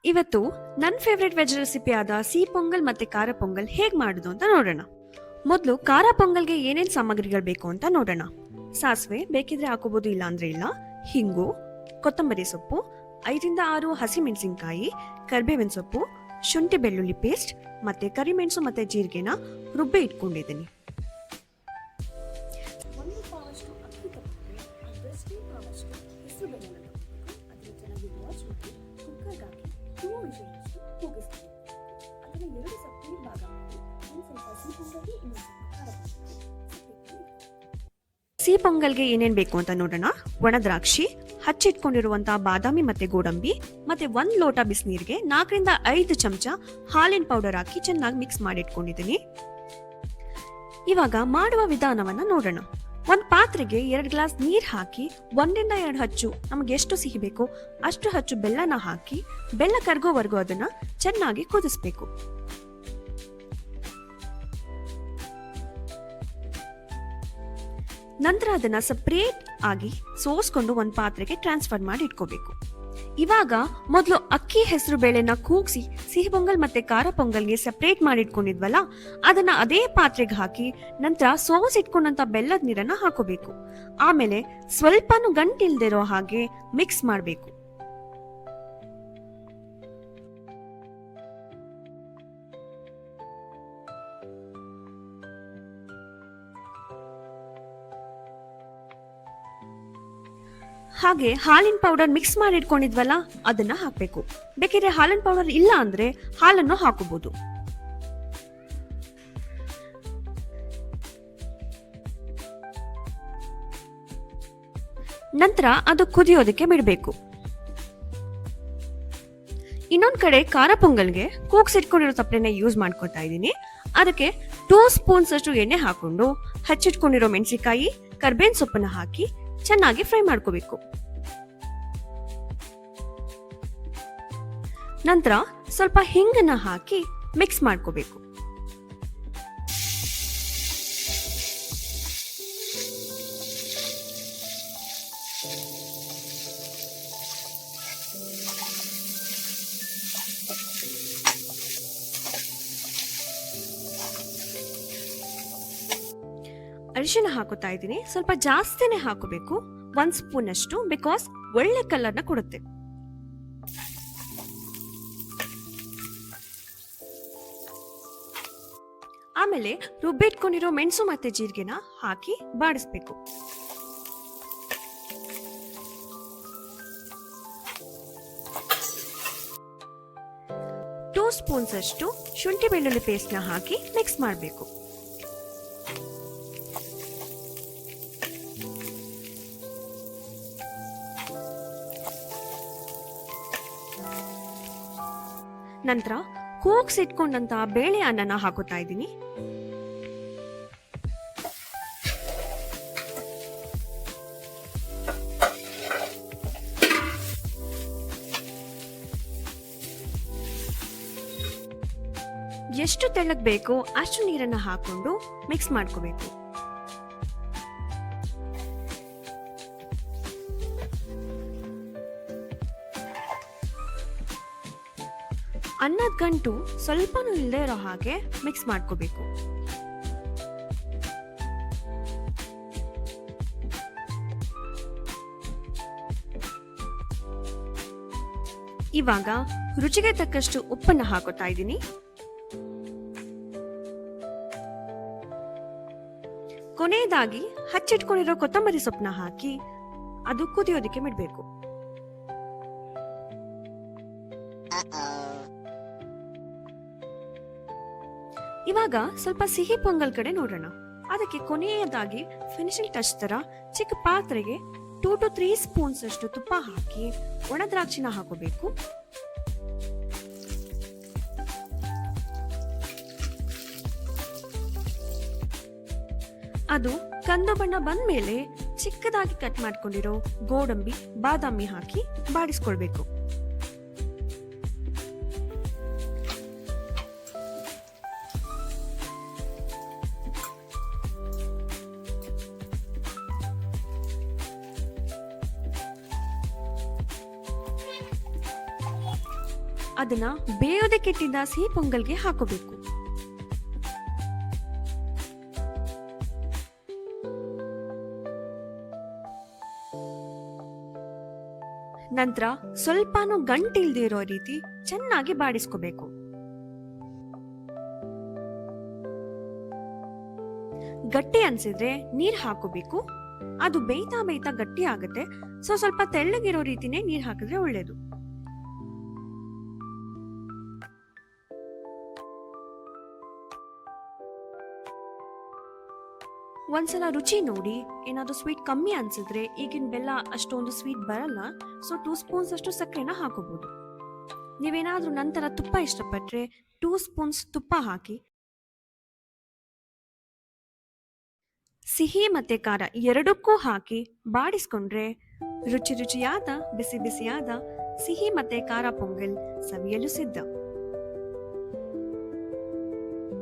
ಇವತ್ತು ನನ್ನ favourite veg recipe ಆದ ಸಿಹಿ ಪೊಂಗಲ್ ಮತ್ತೆ ಖಾರ ಪೊಂಗಲ್ ಹೇಗ್ ಮಾಡುದು ಅಂತ ನೋಡೋಣ. ಮೊದಲು ಖಾರ ಪೊಂಗಲ್ಗೆ ಏನೇನ್ ಸಾಮಗ್ರಿಗಳು ಬೇಕು ಅಂತ ನೋಡೋಣ. ಸಾಸಿವೆ ಬೇಕಿದ್ರೆ ಹಾಕೋಬಹುದು, ಇಲ್ಲ ಅಂದ್ರೆ ಇಲ್ಲ. ಹಿಂಗು, ಕೊತ್ತಂಬರಿ ಸೊಪ್ಪು, 5 6 ಹಸಿಮೆಣಸಿನಕಾಯಿ, ಕರಿಬೇವಿನ ಸೊಪ್ಪು, ಶುಂಠಿ ಬೆಳ್ಳುಳ್ಳಿ ಪೇಸ್ಟ್ ಮತ್ತೆ ಕರಿಮೆಣಸು ಮತ್ತೆ ಜೀರಿಗೆನ ರುಬ್ಬಿ ಇಟ್ಕೊಂಡಿದ್ದೀನಿ. ಸಿಹಿ ಪೊಂಗಲ್ಗೆ ಏನೇನ್ ಬೇಕು ಅಂತ ನೋಡೋಣ. ಒಣ ದ್ರಾಕ್ಷಿ, ಹಚ್ಚಿಟ್ಕೊಂಡಿರುವಂತಹ ಬಾದಾಮಿ ಮತ್ತೆ ಗೋಡಂಬಿ, ಮತ್ತೆ 1 ಲೋಟ ಬಿಸಿನೀರಿಗೆ 4 ರಿಂದ 5 ಚಮಚ ಹಾಲಿನ ಪೌಡರ್ ಹಾಕಿ ಚೆನ್ನಾಗಿ ಮಿಕ್ಸ್ ಮಾಡಿಟ್ಕೊಂಡಿದ್ದೀನಿ. ಇವಾಗ ಮಾಡುವ ವಿಧಾನವನ್ನ ನೋಡೋಣ. ಒಂದ್ ಪಾತ್ರೆಗೆ 2 ಗ್ಲಾಸ್ ನೀರ್ ಹಾಕಿ 1 ರಿಂದ 2 ಹಚ್ಚು, ನಮ್ಗೆ ಎಷ್ಟು ಸಿಹಿ ಬೇಕೋ ಅಷ್ಟು ಹಚ್ಚು ಬೆಲ್ಲನ ಹಾಕಿ ಬೆಲ್ಲ ಕರಗೋವರೆಗೂ ಅದನ್ನ ಚೆನ್ನಾಗಿ ಕುದಿಸ್ಬೇಕು. ನಂತರ ಅದನ್ನ ಸಪರೇಟ್ ಆಗಿ ಸೋಸ್ಕೊಂಡು ಒಂದ್ ಪಾತ್ರೆಗೆ ಟ್ರಾನ್ಸ್ಫರ್ ಮಾಡಿ ಇಟ್ಕೋಬೇಕು. ಇವಾಗ ಮೊದಲು ಅಕ್ಕಿ ಹೆಸರು ಬೇಳೆನ ಕೂಗ್ಸಿ ಸಿಹಿ ಪೊಂಗಲ್ ಮತ್ತೆ ಖಾರ ಪೊಂಗಲ್ಗೆ ಸಪರೇಟ್ ಮಾಡಿ ಇಟ್ಕೊಂಡಿದ್ವಲ್ಲ, ಅದನ್ನ ಅದೇ ಪಾತ್ರೆಗೆ ಹಾಕಿ ನಂತರ ಸೋಸ್ ಇಟ್ಕೊಂಡಂತ ಬೆಲ್ಲದ ನೀರನ್ನ ಹಾಕೋಬೇಕು. ಆಮೇಲೆ ಸ್ವಲ್ಪನೂ ಗಂಟಿಲ್ದಿರೋ ಹಾಗೆ ಮಿಕ್ಸ್ ಮಾಡಬೇಕು. ಹಾಗೆ ಹಾಲಿನ ಪೌಡರ್ ಮಿಕ್ಸ್ ಮಾಡಿ ಇಟ್ಕೊಂಡಿದ್ವಲ್ಲ ಅದನ್ನ ಹಾಕ್ಬೇಕು. ಬೇಕಿದ್ರೆ ಹಾಲಿನ ಪೌಡರ್ ಇಲ್ಲ ಅಂದ್ರೆ ಹಾಲನ್ನು ಹಾಕಬಹುದು. ನಂತರ ಅದು ಕುದಿಯೋದಕ್ಕೆ ಬಿಡಬೇಕು. ಇನ್ನೊಂದ್ ಕಡೆ ಖಾರ ಪೊಂಗಲ್ಗೆ ಕೂಗ್ಸಿಟ್ಕೊಂಡಿರೋ ಸಪ್ಪೆನ ಯೂಸ್ ಮಾಡ್ಕೊತಾ ಇದ್ದೀನಿ. ಅದಕ್ಕೆ 2 ಸ್ಪೂನ್ಸ್ ಅಷ್ಟು ಎಣ್ಣೆ ಹಾಕೊಂಡು ಹಚ್ಚಿಟ್ಕೊಂಡಿರೋ ಮೆಣಸಿನಕಾಯಿ, ಕರ್ಬೇವಿನ ಸೊಪ್ಪನ್ನ ಹಾಕಿ ಚೆನ್ನಾಗಿ ಫ್ರೈ ಮಾಡ್ಕೋಬೇಕು. ನಂತರ ಸ್ವಲ್ಪ ಹಿಂಗನ್ನ ಹಾಕಿ ಮಿಕ್ಸ್ ಮಾಡ್ಕೋಬೇಕು. ಅರಿಶಿನ ಹಾಕೋತಾ ಇದ್ದೀನಿ. ಸ್ವಲ್ಪ ಜಾಸ್ತಿನೇ ಹಾಕೋಬೇಕು, 1 ಸ್ಪೂನ್ ಅಷ್ಟು, ಬಿಕಾಸ್ ಒಳ್ಳೆ ಕಲರ್ನ ಕೊಡುತ್ತೆ. ಆಮೇಲೆ ರುಬ್ಬಿಟ್ಕೊಂಡಿರೋ ಮೆಣಸು ಮತ್ತೆ ಜೀರಿಗೆನ ಹಾಕಿ ಬಾಡಿಸ್ಬೇಕು. ಟೂ ಸ್ಪೂನ್ಸ್ ಅಷ್ಟು ಶುಂಠಿ ಬೆಳ್ಳುಳ್ಳಿ ಪೇಸ್ಟ್ ನ ಹಾಕಿ ಮಿಕ್ಸ್ ಮಾಡಬೇಕು. ನಂತರ ಕೂಗ್ಸಿಟ್ಕೊಂಡಂತ ಬೇಳೆ ಅನ್ನನ ಹಾಕೋತಾ ಇದ್ದೀನಿ. ಎಷ್ಟು ತೆಳ್ಳಗ್ ಬೇಕೋ ಅಷ್ಟು ನೀರನ್ನ ಹಾಕೊಂಡು ಮಿಕ್ಸ್ ಮಾಡ್ಕೋಬೇಕು. ಅನ್ನದ ಗಂಟು ಸ್ವಲ್ಪನೂ ಇಲ್ಲದೆ ಇರೋ ಹಾಗೆ ಮಿಕ್ಸ್ ಮಾಡ್ಕೋಬೇಕು. ಇವಾಗ ರುಚಿಗೆ ತಕ್ಕಷ್ಟು ಉಪ್ಪನ್ನ ಹಾಕೋತಾ ಇದ್ದೀನಿ. ಕೊನೆಯದಾಗಿ ಹಚ್ಚಿಟ್ಕೊಂಡಿರೋ ಕೊತ್ತಂಬರಿ ಸೊಪ್ಪನ್ನ ಹಾಕಿ ಅದು ಕುದಿಯೋದಕ್ಕೆ ಬಿಡ್ಬೇಕು. ಇವಾಗ ಸ್ವಲ್ಪ ಸಿಹಿ ಪೊಂಗಲ್ ಕಡೆ ನೋಡೋಣ. ಅದಕ್ಕೆ ಕೊನೆಯದಾಗಿ ಫಿನಿಶಿಂಗ್ ಟಚ್ ತರ ಚಿಕ್ಕ ಪಾತ್ರೆಗೆ 2 to 3 ಸ್ಪೂನ್ಸ್ ಅಷ್ಟು ತುಪ್ಪ ಹಾಕಿ ಒಣ ದ್ರಾಕ್ಷಿನ ಹಾಕೋಬೇಕು. ಅದು ಕಂದು ಬಣ್ಣ ಬಂದ್ಮೇಲೆ ಚಿಕ್ಕದಾಗಿ ಕಟ್ ಮಾಡ್ಕೊಂಡಿರೋ ಗೋಡಂಬಿ, ಬಾದಾಮಿ ಹಾಕಿ ಬಾಡಿಸ್ಕೊಳ್ಬೇಕು. ಅದನ್ನ ಬೇಯೋದಕ್ಕಿಟ್ಟಿದ್ದ ಸಿಹಿ ಪೊಂಗಲ್ಗೆ ಹಾಕೋಬೇಕು. ನಂತರ ಸ್ವಲ್ಪನೂ ಗಂಟಿಲ್ದೇ ಇರೋ ರೀತಿ ಚೆನ್ನಾಗಿ ಬಾಡಿಸ್ಕೋಬೇಕು. ಗಟ್ಟಿ ಅನ್ಸಿದ್ರೆ ನೀರ್ ಹಾಕೋಬೇಕು. ಅದು ಬೇಯ್ತಾ ಬೇಯ್ತಾ ಗಟ್ಟಿ ಆಗುತ್ತೆ. ಸ್ವಲ್ಪ ತೆಳ್ಳಗಿರೋ ರೀತಿನೇ ನೀರ್ ಹಾಕಿದ್ರೆ ಒಳ್ಳೇದು. ಒಂದ್ಸಲ ರುಚಿ ನೋಡಿ, ಏನಾದ್ರು ಸ್ವೀಟ್ ಕಮ್ಮಿ ಅನ್ಸಿದ್ರೆ, ಈಗಿನ ಬೆಲ್ಲ ಅಷ್ಟೊಂದು ಸ್ವೀಟ್ ಬರಲ್ಲ, 2 ಸ್ಪೂನ್ಸ್ ಅಷ್ಟು ಸಕ್ಕರೆನ ಹಾಕೋಬಹುದು. ನೀವೇನಾದ್ರೂ ನಂತರ ತುಪ್ಪ ಇಷ್ಟಪಟ್ರೆ 2 ಸ್ಪೂನ್ಸ್ ತುಪ್ಪ ಹಾಕಿ. ಸಿಹಿ ಮತ್ತೆ ಖಾರ ಎರಡಕ್ಕೂ ಹಾಕಿ ಬಾಡಿಸ್ಕೊಂಡ್ರೆ ರುಚಿಯಾದ ಬಿಸಿ ಬಿಸಿಯಾದ ಸಿಹಿ ಮತ್ತೆ ಖಾರ ಪೊಂಗಲ್ ಸವಿಯಲು ಸಿದ್ಧ.